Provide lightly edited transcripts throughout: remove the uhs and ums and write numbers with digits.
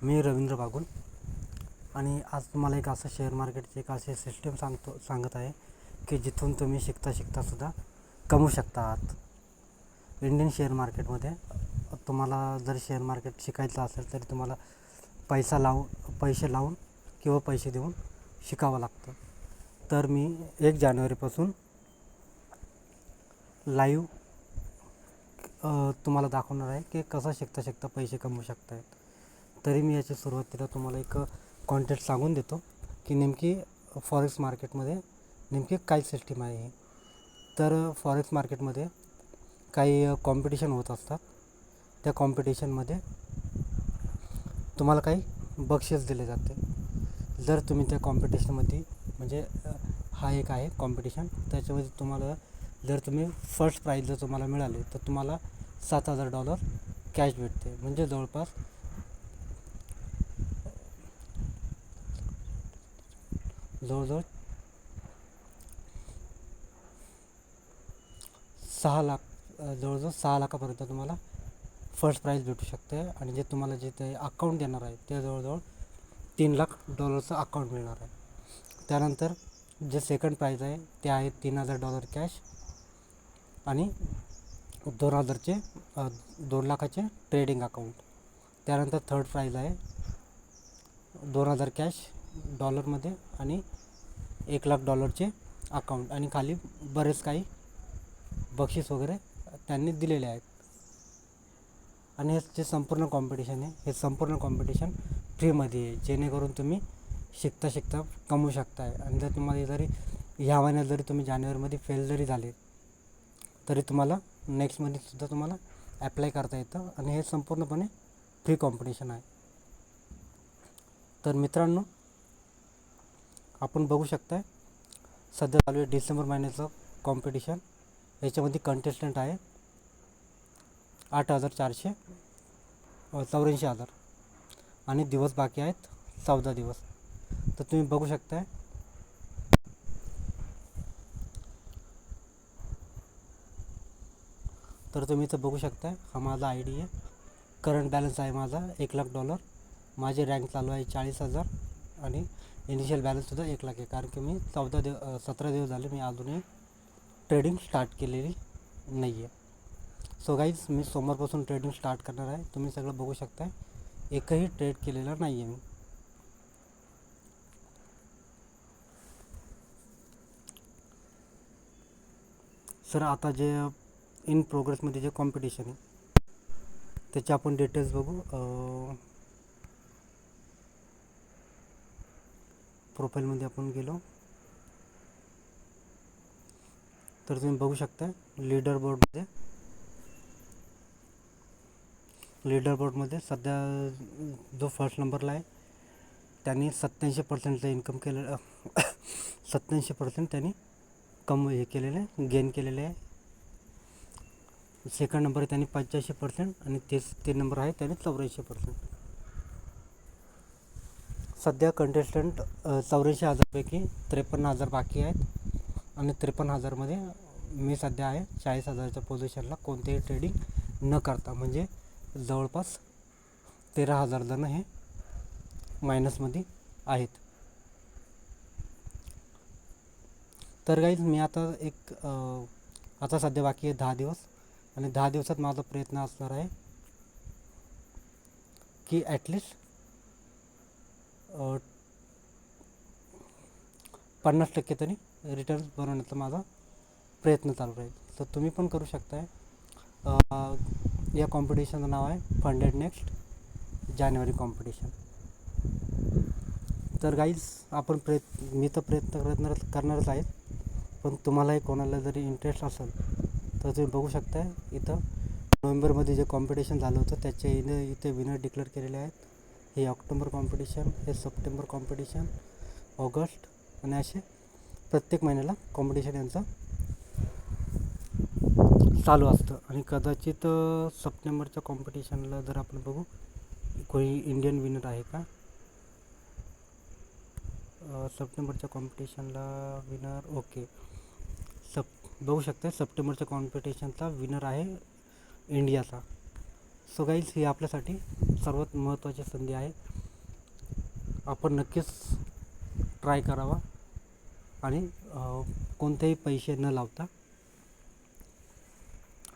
मी रवींद्र बागुल आणि आज तुम्हाला एक असं शेअर मार्केटची एक अशी सिस्टीम सांगत आहे की जिथून तुम्ही शिकता शिकतासुद्धा कमवू शकता आहात. इंडियन शेअर मार्केटमध्ये तुम्हाला जर शेअर मार्केट शिकायचं असेल तरी तुम्हाला पैसे लावून किंवा पैसे देऊन शिकावं लागतं. तर मी 1 जानेवारीपासून लाईव्ह तुम्हाला दाखवणार आहे की कसं शिकता शिकता पैसे कमवू शकता आहेत. तरी मी याची सुरुवातीला तुम्हाला एक कॉन्टेक्स्ट सांगून देतो की नेमकी फॉरेक्स मार्केटमध्ये नेमकी काय सिस्टीम आहे ही. तर फॉरेक्स मार्केटमध्ये काही कॉम्पिटिशन होत असतात. त्या कॉम्पिटिशनमध्ये तुम्हाला काही बक्षीस दिले जाते. जर तुम्ही त्या कॉम्पिटिशनमध्ये म्हणजे हा एक आहे कॉम्पिटिशन, त्याच्यामध्ये तुम्हाला जर तुम्ही फर्स्ट प्राईज जर तुम्हाला मिळाले तर तुम्हाला $7,000 कॅश भेटते. म्हणजे जवळपास जवळजवळ 6 लाखापर्यंत तुम्हाला फर्स्ट प्राईज भेटू शकते. आणि जे तुम्हाला जे ते अकाउंट देणार आहे ते जवळजवळ $3 लाख अकाउंट मिळणार आहे. त्यानंतर जे सेकंड प्राईज आहे ते आहे $3,000 कॅश आणि 2 लाखाचे ट्रेडिंग अकाउंट. त्यानंतर थर्ड प्राईज आहे 2,000 कॅश डॉलरमध्ये आणि $1 लाख अकाउंट. आणि खाली बरेच काही बक्षीस वगैरे त्यांनी दिलेले आहेत. आणि हे जे संपूर्ण कॉम्पिटिशन आहे हे संपूर्ण कॉम्पिटिशन फ्रीमध्ये आहे, जेणेकरून तुम्ही शिकता शिकता कमवू शकताय. आणि जर तुम्हाला जरी ह्या महिन्यात जरी तुम्ही जानेवारीमध्ये फेल जरी झाले तरी तुम्हाला नेक्स्ट मंथसुद्धा तुम्हाला ॲप्लाय करता येतं. आणि हे संपूर्णपणे फ्री कॉम्पिटिशन आहे. तर मित्रांनो, आपण बघू शकताय सध्या चालू आहे डिसेंबर महिन्याचं कॉम्पिटिशन. याच्यामध्ये कंटेस्टंट आहे 8,484 आणि दिवस बाकी आहेत 14 दिवस. तर तुम्ही बघू शकताय हा माझा आय डी आहे. करंट बॅलन्स आहे माझा $1 लाख. माझी रँक चालू आहे 40,000 आणि इनिशियल बॅलन्ससुद्धा 1 लाख आहे. कारण की मी 17 दिवस झाले मी अजूनही ट्रेडिंग स्टार्ट केलेली नाही आहे. सो गाईज, मी सोमवारपासून ट्रेडिंग स्टार्ट करणार आहे. तुम्ही सगळं बघू शकताय, एकही ट्रेड केलेला नाही आहे मी. सर, आता जे इन प्रोग्रेसमध्ये जे कॉम्पिटिशन आहे त्याचे आपण डिटेल्स बघू. प्रोफाईलमध्ये आपण गेलो तर तुम्ही बघू शकता लीडर बोर्डमध्ये सध्या जो फर्स्ट नंबरला आहे त्यांनी 87% इन्कम केलेलं 87% त्यांनी गेन केलेले आहे. सेकंड नंबर आहे त्यांनी 85% आणि 3 नंबर आहे त्यांनी 84%. सध्या कंटेस्टंट 84,000पैकी 53,000 बाकी आहेत. आणि 53,000मध्ये मी सध्या आहे 40,000च्या पोझिशनला कोणतेही ट्रेडिंग न करता. म्हणजे जवळपास 13,000 जण हे मायनसमध्ये आहेत. तर गाईज, मी आता सध्या बाकी आहे 10 दिवस. आणि 10 दिवसात माझा प्रयत्न असणार आहे की ॲटलिस्ट 50% तरी रिटर्न बनवण्याचा माझा प्रयत्न चालू राहील. तर तुम्ही पण करू शकताय. या कॉम्पिटिशनचं नाव आहे फंडेड नेक्स्ट जानेवारी कॉम्पिटिशन. तर गाईज, मी तर प्रयत्न करणारच आहे. पण तुम्हालाही कोणाला जरी इंटरेस्ट असेल तर तुम्ही बघू शकताय इथं नोव्हेंबरमध्ये जे कॉम्पिटिशन झालं होतं त्याचे इथे विनर डिक्लेअर केलेले आहेत. हे ऑक्टोबर कॉम्पिटिशन, हे सप्टेंबर कॉम्पिटिशन, ऑगस्ट, आणि असे प्रत्येक महिन्याला कॉम्पिटिशन यांचं चालू असतं. आणि कदाचित सप्टेंबरच्या कॉम्पिटिशनला जर आपण बघू कोणी इंडियन विनर आहे का. सप्टेंबरच्या कॉम्पिटिशनला विनर ओके बघू शकता. सप्टेंबरच्या कॉम्पिटिशनचा विनर आहे इंडियाचा. सो गाईज ही आपल्यासाठी सर्वात महत्त्वाची संधी आहे. आपण नक्कीच ट्राय करावा आणि कोणतेही पैसे न लावता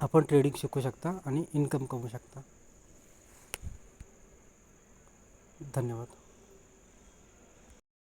आपण ट्रेडिंग शिकू शकता आणि इन्कम कमवू शकता. धन्यवाद.